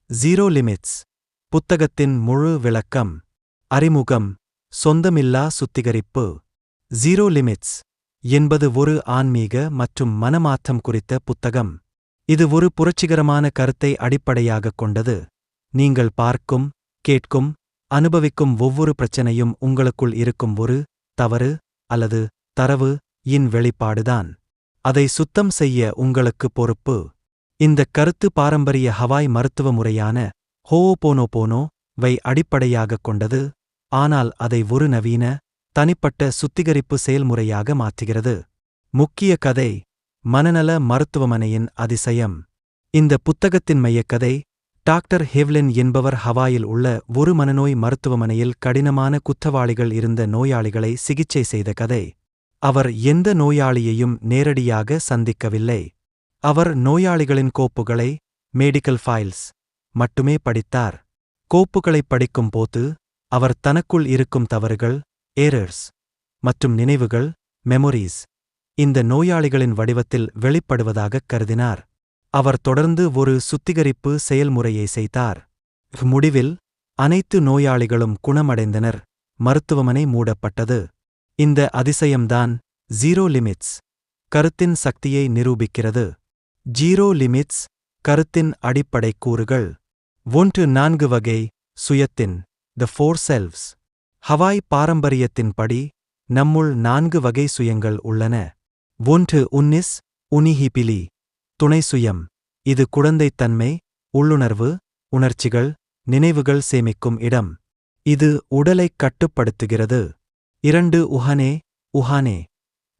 Zero limits புத்தகத்தின் முழு விளக்கம். அறிமுகம். சொந்தமில்லா சுத்திகரிப்பு. ஜீரோ லிமிட்ஸ் என்பது ஒரு ஆன்மீக மற்றும் மனமாற்றம் குறித்த புத்தகம். இது ஒரு புரட்சிகரமான கருத்தை அடிப்படையாகக் கொண்டது. நீங்கள் பார்க்கும், கேட்கும், அனுபவிக்கும் ஒவ்வொரு பிரச்சனையும் உங்களுக்குள் இருக்கும் ஒரு தவறு அல்லது தரவு இன் வெளிப்பாடுதான். அதை சுத்தம் செய்ய உங்களுக்கு பொறுப்பு. இந்தக் கருத்து பாரம்பரிய ஹவாய் மருத்துவ முறையான ஹோவோபோனோபோனோ வை அடிப்படையாகக் கொண்டது, ஆனால் அதை ஒரு நவீன, தனிப்பட்ட சுத்திகரிப்பு செயல்முறையாக மாற்றுகிறது. முக்கிய கதை. மனநல மருத்துவமனையின் அதிசயம். இந்த புத்தகத்தின் மையக்கதை, டாக்டர் ஹெவ்லின் என்பவர் ஹவாயில் உள்ள ஒரு மனநோய் மருத்துவமனையில் கடினமான குற்றவாளிகள் இருந்த நோயாளிகளை சிகிச்சை செய்த கதை. அவர் எந்த நோயாளியையும் நேரடியாக சந்திக்கவில்லை. அவர் நோயாளிகளின் கோப்புகளை, மெடிக்கல் ஃபைல்ஸ் மட்டுமே படித்தார். கோப்புகளைப் படிக்கும் போது அவர் தனக்குள் இருக்கும் தவறுகள், எரர்ஸ் மற்றும் நினைவுகள், மெமொரீஸ் இந்த நோயாளிகளின் வடிவத்தில் வெளிப்படுவதாகக் கருதினார். அவர் தொடர்ந்து ஒரு சுத்திகரிப்பு செயல்முறையை செய்தார். முடிவில் அனைத்து நோயாளிகளும் குணமடைந்தனர். மருத்துவமனை மூடப்பட்டது. இந்த அதிசயம்தான் ஜீரோ லிமிட்ஸ் கருத்தின் சக்தியை நிரூபிக்கிறது. ஜீரோ லிமிட்ஸ் கருத்தின் அடிப்படை கூறுகள். 4 வகை சுயத்தின் த 4 செல்வ்ஸ். ஹவாய் பாரம்பரியத்தின்படி நம்முள் 4 வகை சுயங்கள் உள்ளன. 1 உன்னிஸ் உனிஹிபிலி துணை சுயம். இது குழந்தைத்தன்மை, உள்ளுணர்வு, உணர்ச்சிகள், நினைவுகள் சேமிக்கும் இடம். இது உடலைக் கட்டுப்படுத்துகிறது. 2 உஹனே உஹானே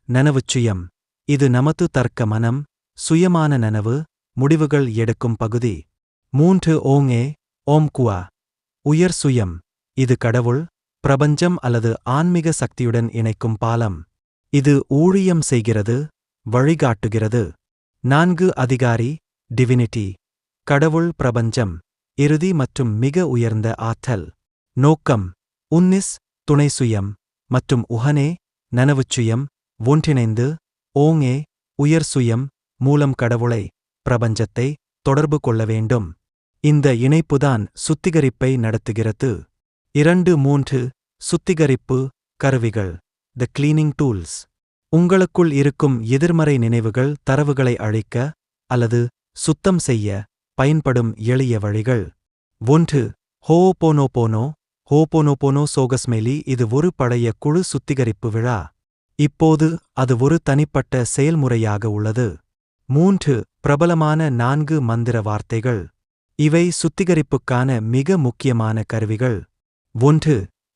நனவுச்சுயம். இது நமது தர்க்க மனம், சுயமான நனவு, முடிவுகள் எடுக்கும் பகுதி. 3 ஓங்கே ஓம்குவா உயர் சுயம். இது கடவுள், பிரபஞ்சம் அல்லது ஆன்மீக சக்தியுடன் இணைக்கும் பாலம். இது ஊழியம் செய்கிறது, வழிகாட்டுகிறது. 4 அதிகாரி டிவினிட்டி. கடவுள், பிரபஞ்சம், இறுதி மற்றும் மிக உயர்ந்த ஆற்றல். நோக்கம். உன்னிஸ் துணை சுயம் மற்றும் உஹனே நனவுச்சுயம் ஒன்றிணைந்து ஓங்கே உயர் சுயம் மூலம் கடவுளை, பிரபஞ்சத்தை தொடர்பு கொள்ள வேண்டும். இந்த இணைப்புதான் சுத்திகரிப்பை நடத்துகிறது. 2-3 சுத்திகரிப்பு கருவிகள் த கிளீனிங் டூல்ஸ். உங்களுக்குள் இருக்கும் எதிர்மறை நினைவுகள், தரவுகளை அழிக்க அல்லது சுத்தம் செய்ய பயன்படும் எளிய வழிகள். 1 ஹோவோபோனோபோனோ ஹோபோனோபோனோ சோகஸ்மெலி. இது ஒரு பழைய குழு சுத்திகரிப்பு விழா. இப்போது அது ஒரு தனிப்பட்ட செயல்முறையாக உள்ளது. 3 பிரபலமான 4 மந்திர வார்த்தைகள். இவை சுத்திகரிப்புக்கான மிக முக்கியமான கருவிகள். 1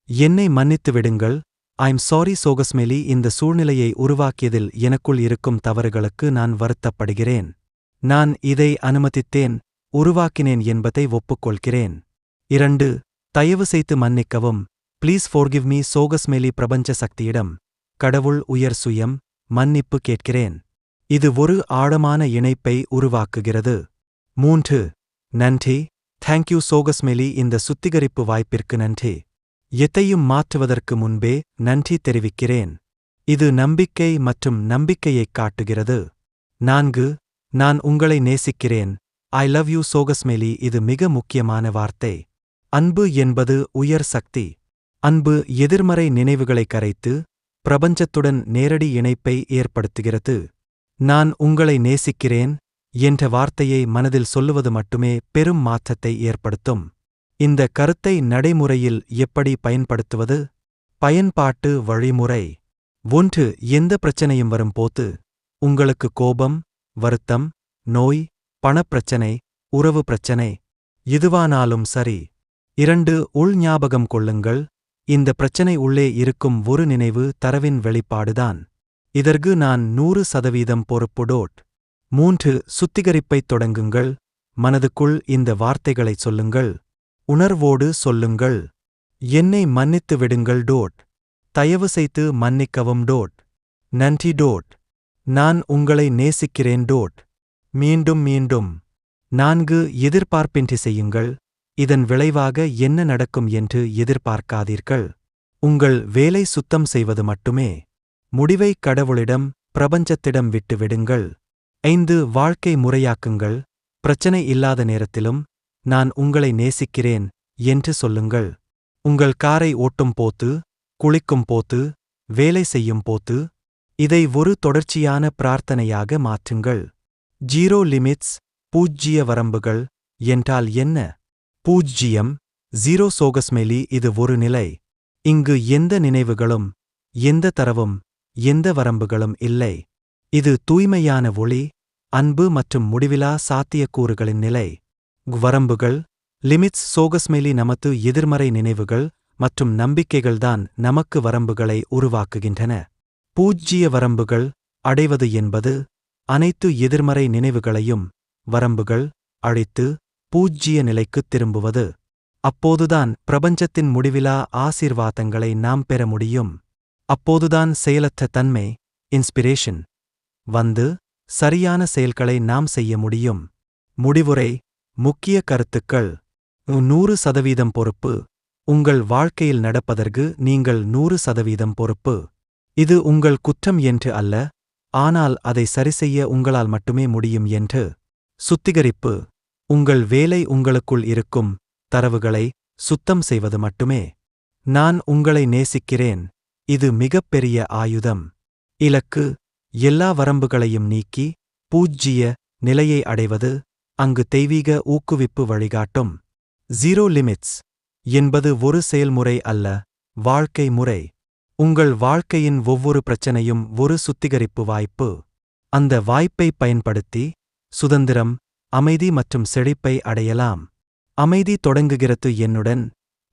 என்னை மன்னித்து விடுங்கள். ஐம் சாரி சோகஸ்மெலி. இந்த சூழ்நிலையை உருவாக்கியதில் எனக்குள் இருக்கும் தவறுகளுக்கு நான் வருத்தப்படுகிறேன். நான் இதை அனுமதித்தேன், உருவாக்கினேன் என்பதை ஒப்புக்கொள்கிறேன். 2 தயவு செய்து மன்னிக்கவும். ப்ளீஸ் ஃபோர்கிவ் மீ சோகஸ்மெலி. பிரபஞ்ச சக்தியிடம், கடவுள், உயர் சுயம், மன்னிப்பு கேட்கிறேன். இது ஒரு ஆழமான இணைப்பை உருவாக்குகிறது. 3 நன்றி. தேங்க்யூ சோகஸ்மெலி. இந்த சுத்திகரிப்பு வாய்ப்பிற்கு நன்றி. எதையும் மாற்றுவதற்கு முன்பே நன்றி தெரிவிக்கிறேன். இது நம்பிக்கை மற்றும் நம்பிக்கையைக் காட்டுகிறது. 4 நான் உங்களை நேசிக்கிறேன். ஐ லவ் யூ சோகஸ்மெலி. இது மிக முக்கியமான வார்த்தை. அன்பு என்பது உயர் சக்தி. அன்பு எதிர்மறை நினைவுகளை கரைத்து பிரபஞ்சத்துடன் நேரடி இணைப்பை ஏற்படுத்துகிறது. நான் உங்களை நேசிக்கிறேன் என்ற வார்த்தையை மனதில் சொல்லுவது மட்டுமே பெரும் மாற்றத்தை ஏற்படுத்தும். இந்த கருத்தை நடைமுறையில் எப்படி பயன்படுத்துவது? பயன்பாட்டு வழிமுறை. 1 எந்த பிரச்சனையும் வரும்போது, உங்களுக்கு கோபம், வருத்தம், நோய், பணப்பிரச்சனை, உறவு பிரச்சனை, எதுவானாலும் சரி. 2 உள் ஞாபகம் கொள்ளுங்கள். இந்த பிரச்சனை உள்ளே இருக்கும் ஒரு நினைவு தரவின் வெளிப்பாடுதான். இதற்கு நான் 100% பொறுப்பு. 3 சுத்திகரிப்பைத் தொடங்குங்கள். மனதுக்குள் இந்த வார்த்தைகளைச் சொல்லுங்கள். உணர்வோடு சொல்லுங்கள். என்னை மன்னித்து விடுங்கள். தயவு செய்து மன்னிக்கவும். நன்றி. நான் உங்களை நேசிக்கிறேன். மீண்டும் மீண்டும். 4 எதிர்பார்ப்பின்றி செய்யுங்கள். இதன் விளைவாக என்ன நடக்கும் என்று எதிர்பார்க்காதீர்கள். உங்கள் வேலை சுத்தம் செய்வது மட்டுமே. முடிவை கடவுளிடம், பிரபஞ்சத்திடம் விட்டு விடுங்கள். 5 வாழ்க்கை முறையாக்குங்கள். பிரச்சனை இல்லாத நேரத்திலும் நான் உங்களை நேசிக்கிறேன் என்று சொல்லுங்கள். உங்கள் காரை ஓட்டும் போது, குளிக்கும் போது, வேலை செய்யும் போது, இதை ஒரு தொடர்ச்சியான பிரார்த்தனையாக மாற்றுங்கள். 0 லிமிட்ஸ், பூஜ்ஜிய வரம்புகள் என்றால் என்ன? பூஜ்ஜியம், 0 சோகஸ்மெலி இது ஒரு நிலை. இங்கு எந்த நினைவுகளும், எந்த தரவும், எந்த வரம்புகளும் இல்லை. இது தூய்மையான ஒளி, அன்பு மற்றும் முடிவிலா சாத்தியக்கூறுகளின் நிலை. வரம்புகள், லிமிட்ஸ் சோகஸ்மெலி நமது எதிர்மறை நினைவுகள் மற்றும் நம்பிக்கைகள்தான் நமக்கு வரம்புகளை உருவாக்குகின்றன. பூஜ்ஜிய வரம்புகள் அடைவது என்பது அனைத்து எதிர்மறை நினைவுகளையும் வரம்புகள் அழித்து பூஜ்ஜிய நிலைக்குத் திரும்புவது. அப்போதுதான் பிரபஞ்சத்தின் முடிவிலா ஆசீர்வாதங்களை நாம் பெற முடியும். அப்போதுதான் செயலற்ற தன்மை, இன்ஸ்பிரேஷன் வந்து சரியான செயல்களை நாம் செய்ய முடியும். முடிவுரை, முக்கிய கருத்துக்கள். 100% பொறுப்பு. உங்கள் வாழ்க்கையில் நடப்பதற்கு நீங்கள் 100% பொறுப்பு. இது உங்கள் குற்றம் என்று அல்ல, ஆனால் அதை சரிசெய்ய உங்களால் மட்டுமே முடியும் என்று. சுத்திகரிப்பு. உங்கள் வேலை உங்களுக்குள் இருக்கும் தரவுகளை சுத்தம் செய்வது மட்டுமே. நான் உங்களை நேசிக்கிறேன். இது மிகப்பெரிய ஆயுதம். இலக்கு, எல்லா வரம்புகளையும் நீக்கி பூஜ்ஜிய நிலையை அடைவது. அங்கு தெய்வீக ஊக்குவிப்பு வழிகாட்டும். 0 லிமிட்ஸ் என்பது ஒரு செயல்முறை அல்ல, வாழ்க்கை முறை. உங்கள் வாழ்க்கையின் ஒவ்வொரு பிரச்சனையும் ஒரு சுத்திகரிப்பு வாய்ப்பு. அந்த வாய்ப்பை பயன்படுத்தி சுதந்திரம், அமைதி மற்றும் செழிப்பை அடையலாம். அமைதி தொடங்குகிறது என்னுடன்.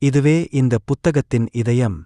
இதுவே இந்த புத்தகத்தின் இதயம்.